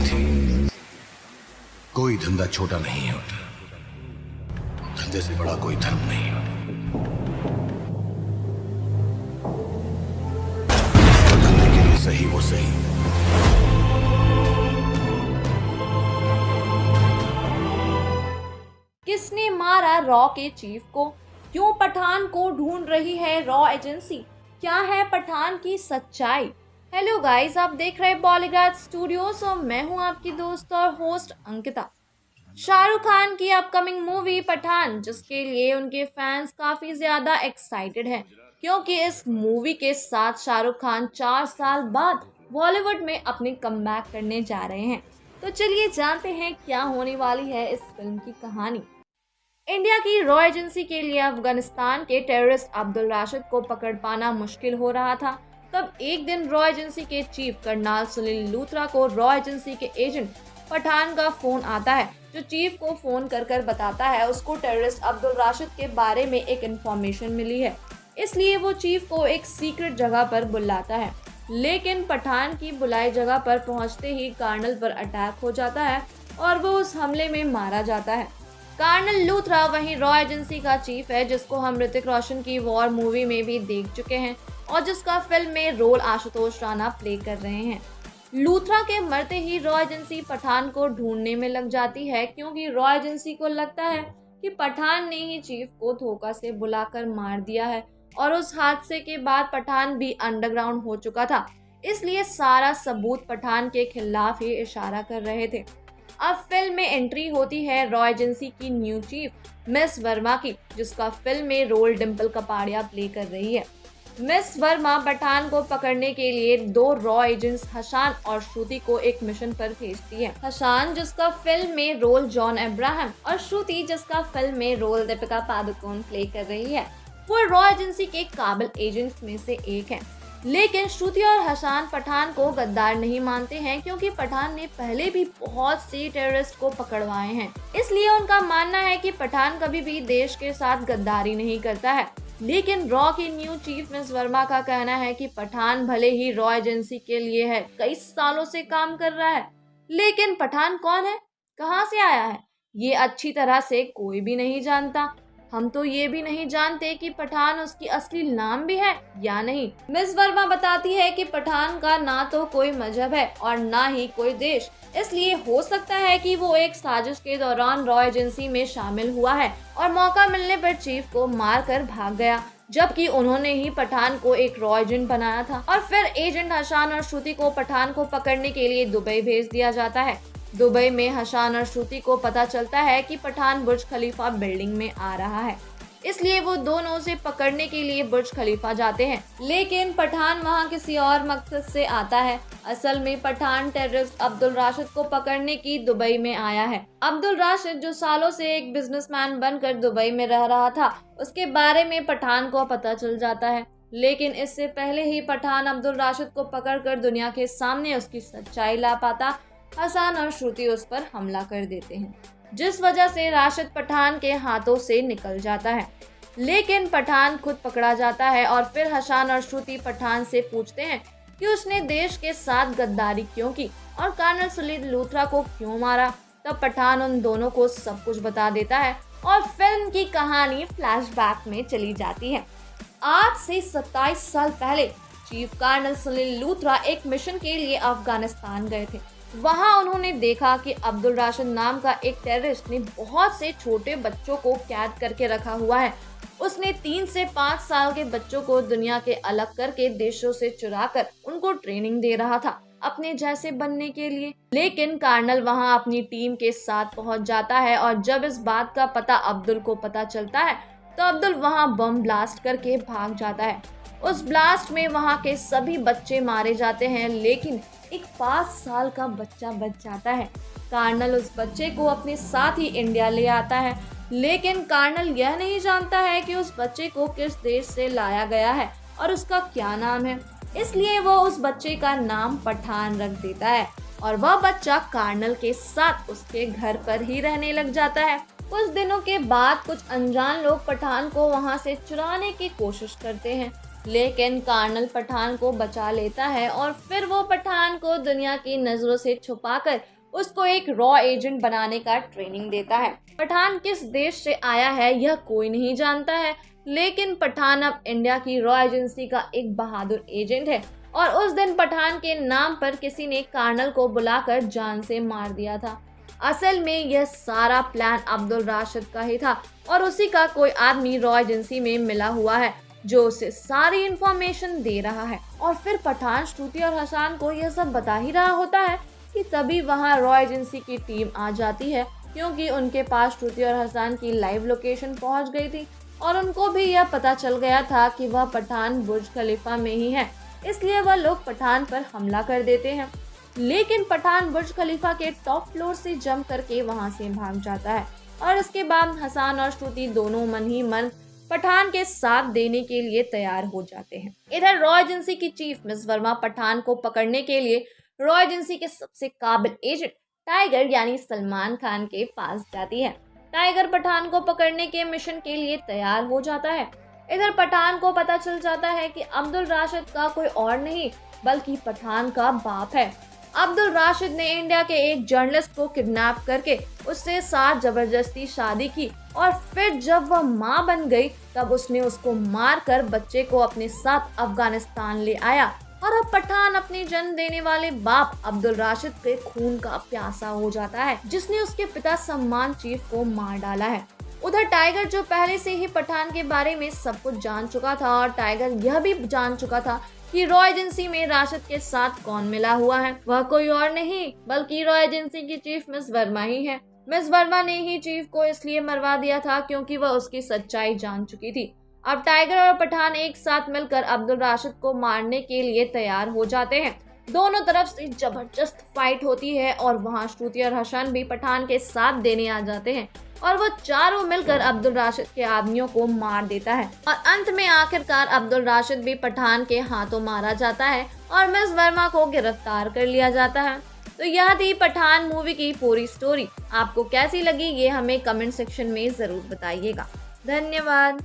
थी, कोई धंधा छोटा नहीं होता, धंधे से बड़ा कोई धर्म नहीं होता। और धंधे के लिए सही वो सही। किसने मारा रॉ के चीफ को? क्यों पठान को ढूंढ रही है रॉ एजेंसी? क्या है पठान की सच्चाई? हेलो गाइस, आप देख रहे हैं बॉलीग्राज स्टूडियोज और मैं हूं आपकी दोस्त और होस्ट अंकिता। शाहरुख खान की अपकमिंग मूवी पठान, जिसके लिए उनके फैंस काफी ज्यादा एक्साइटेड हैं, क्योंकि इस मूवी के साथ शाहरुख खान 4 साल बाद बॉलीवुड में अपनी कमबैक करने जा रहे हैं। तो चलिए जानते हैं क्या होने वाली है इस फिल्म की कहानी। इंडिया की रॉ एजेंसी के लिए अफगानिस्तान के टेररिस्ट अब्दुल राशिद को पकड़ पाना मुश्किल हो रहा था। तब एक दिन रॉ एजेंसी के चीफ कर्नल सुनील लूथरा को रॉ एजेंसी के एजेंट पठान का फोन आता है, जो चीफ को फोन कर बताता है उसको टेररिस्ट अब्दुल राशिद के बारे में एक इंफॉर्मेशन मिली है। इसलिए वो चीफ को एक सीक्रेट जगह पर बुलाता है, लेकिन पठान की बुलाई जगह पर पहुंचते ही कर्नल पर अटैक हो जाता है और वो उस हमले में मारा जाता है। कर्नल लूथरा वहीं रॉ एजेंसी का चीफ है, जिसको हम ऋतिक रोशन की वॉर मूवी में भी देख चुके हैं और जिसका फिल्म में रोल आशुतोष राणा प्ले कर रहे हैं। लूथरा के मरते ही रॉ एजेंसी पठान को ढूंढने में लग जाती है, क्योंकि रॉ एजेंसी को लगता है कि पठान ने ही चीफ को धोखा से बुलाकर मार दिया है और उस हादसे के बाद पठान भी अंडरग्राउंड हो चुका था, इसलिए सारा सबूत पठान के खिलाफ ही इशारा कर रहे थे। अब फिल्म में एंट्री होती है रॉ एजेंसी की न्यू चीफ मिस वर्मा की, जिसका फिल्म में रोल डिम्पल कपाड़िया प्ले कर रही है। मिस वर्मा पठान को पकड़ने के लिए 2 रॉ एजेंट्स हसान और श्रुति को एक मिशन पर भेजती है। हसान, जिसका फिल्म में रोल जॉन अब्राहम, और श्रुति, जिसका फिल्म में रोल दीपिका पादुकोण प्ले कर रही है, वो रॉ एजेंसी के काबिल एजेंट्स में से एक है। लेकिन श्रुति और हसान पठान को गद्दार नहीं मानते हैं, क्योंकि पठान ने पहले भी बहुत से टेररिस्ट को पकड़वाए हैं। इसलिए उनका मानना है कि पठान कभी भी देश के साथ गद्दारी नहीं करता है। लेकिन रॉ की न्यू चीफ मिस वर्मा का कहना है कि पठान भले ही रॉ एजेंसी के लिए है, कई सालों से काम कर रहा है, लेकिन पठान कौन है, कहां से आया है, ये अच्छी तरह से कोई भी नहीं जानता। हम तो ये भी नहीं जानते कि पठान उसकी असली नाम भी है या नहीं। मिस वर्मा बताती है कि पठान का ना तो कोई मजहब है और ना ही कोई देश, इसलिए हो सकता है कि वो एक साजिश के दौरान रॉ एजेंसी में शामिल हुआ है और मौका मिलने पर चीफ को मार कर भाग गया, जबकि उन्होंने ही पठान को एक रॉ एजेंट बनाया था। और फिर एजेंट हसान और श्रुति को पठान को पकड़ने के लिए दुबई भेज दिया जाता है। दुबई में हसान और श्रुति को पता चलता है कि पठान बुर्ज खलीफा बिल्डिंग में आ रहा है, इसलिए वो दोनों उसे पकड़ने के लिए बुर्ज खलीफा जाते हैं। लेकिन पठान वहां किसी और मकसद से आता है। असल में पठान टेररिस्ट अब्दुल राशिद को पकड़ने की दुबई में आया है। अब्दुल राशिद, जो सालों से एक बिजनेसमैन बनकर दुबई में रह रहा था, उसके बारे में पठान को पता चल जाता है। लेकिन इससे पहले ही पठान अब्दुल राशिद को पकड़कर दुनिया के सामने उसकी सच्चाई ला पाता, हसान और श्रुति उस पर हमला कर देते हैं, जिस वजह से राशिद पठान के हाथों से निकल जाता है। लेकिन पठान खुद पकड़ा जाता है और फिर हसान और श्रुति पठान से पूछते हैं कि उसने देश के साथ गद्दारी क्यों की और कर्नल सुनील लूथरा को क्यों मारा। तब पठान उन दोनों को सब कुछ बता देता है और फिल्म की कहानी फ्लैशबैक में चली जाती है। आज से 27 साल पहले चीफ कर्नल सुनील लूथरा एक मिशन के लिए अफगानिस्तान गए थे। वहां उन्होंने देखा कि अब्दुल राशिद नाम का एक टेररिस्ट ने बहुत से छोटे बच्चों को कैद करके रखा हुआ है। उसने 3 से 5 साल के बच्चों को दुनिया के अलग करके देशों से चुराकर उनको ट्रेनिंग दे रहा था अपने जैसे बनने के लिए। लेकिन कर्नल वहां अपनी टीम के साथ पहुंच जाता है और जब इस बात का पता अब्दुल को पता चलता है तो अब्दुल वहां बम ब्लास्ट करके भाग जाता है। उस ब्लास्ट में वहां के सभी बच्चे मारे जाते हैं, लेकिन एक 5 साल का बच्चा बच जाता है। कर्नल उस बच्चे को अपने साथ ही इंडिया ले आता है, लेकिन कर्नल यह नहीं जानता है कि उस बच्चे को किस देश से लाया गया है और उसका क्या नाम है। इसलिए वो उस बच्चे का नाम पठान रख देता है और वह बच्चा कर्नल के साथ उसके घर पर ही रहने लग जाता है। कुछ दिनों के बाद कुछ अनजान लोग पठान को वहां से चुराने की कोशिश करते हैं, लेकिन कर्नल पठान को बचा लेता है और फिर वो पठान को दुनिया की नजरों से छुपाकर उसको एक रॉ एजेंट बनाने का ट्रेनिंग देता है। पठान किस देश से आया है यह कोई नहीं जानता है, लेकिन पठान अब इंडिया की रॉ एजेंसी का एक बहादुर एजेंट है और उस दिन पठान के नाम पर किसी ने कर्नल को बुलाकर जान से मार दिया था। असल में यह सारा प्लान अब्दुल राशिद का ही था और उसी का कोई आदमी रॉ एजेंसी में मिला हुआ है जो उसे सारी इंफॉर्मेशन दे रहा है। और फिर पठान श्रुति और हसन को यह सब बता ही रहा होता है कि तभी वहां रॉ एजेंसी की टीम आ जाती है, क्योंकि उनके पास श्रुति और हसन की लाइव लोकेशन पहुंच गई थी और उनको भी यह पता चल गया था कि वह पठान बुर्ज खलीफा में ही है, इसलिए वह लोग पठान पर हमला कर देते हैं। लेकिन पठान बुर्ज खलीफा के टॉप फ्लोर से जंप करके वहां से भाग जाता है और इसके बाद हसन और श्रुति दोनों मन ही मन पठान के साथ देने के लिए तैयार हो जाते हैं। इधर रॉ एजेंसी की चीफ मिस वर्मा पठान को पकड़ने के लिए रॉ एजेंसी के सबसे काबिल एजेंट टाइगर यानी सलमान खान के पास जाती है। टाइगर पठान को पकड़ने के मिशन के लिए तैयार हो जाता है। इधर पठान को पता चल जाता है कि अब्दुल राशिद का कोई और नहीं बल्कि पठान का बाप है। अब्दुल राशिद ने इंडिया के एक जर्नलिस्ट को किडनैप करके उससे साथ जबरदस्ती शादी की और फिर जब वह मां बन गई तब उसने उसको मारकर बच्चे को अपने साथ अफगानिस्तान ले आया और अब पठान अपने जन्म देने वाले बाप अब्दुल राशिद के खून का प्यासा हो जाता है, जिसने उसके पिता सम्मान चीफ को मार डाला है। उधर टाइगर जो पहले से ही पठान के बारे में सब कुछ जान चुका था और टाइगर यह भी जान चुका था कि रॉ एजेंसी में राशिद के साथ कौन मिला हुआ है, वह कोई और नहीं बल्कि रॉ एजेंसी की चीफ मिस वर्मा ही है। मिस वर्मा ने ही चीफ को इसलिए मरवा दिया था क्योंकि वह उसकी सच्चाई जान चुकी थी। अब टाइगर और पठान एक साथ मिलकर अब्दुल राशिद को मारने के लिए तैयार हो जाते हैं। दोनों तरफ से जबरदस्त फाइट होती है और वहां श्रुति और हसन भी पठान के साथ देने आ जाते हैं और वो चारों मिलकर अब्दुल राशिद के आदमियों को मार देता है और अंत में आखिरकार अब्दुल राशिद भी पठान के हाथों मारा जाता है और मिस वर्मा को गिरफ्तार कर लिया जाता है। तो यह थी पठान मूवी की पूरी स्टोरी। आपको कैसी लगी ये हमें कमेंट सेक्शन में जरूर बताइएगा। धन्यवाद।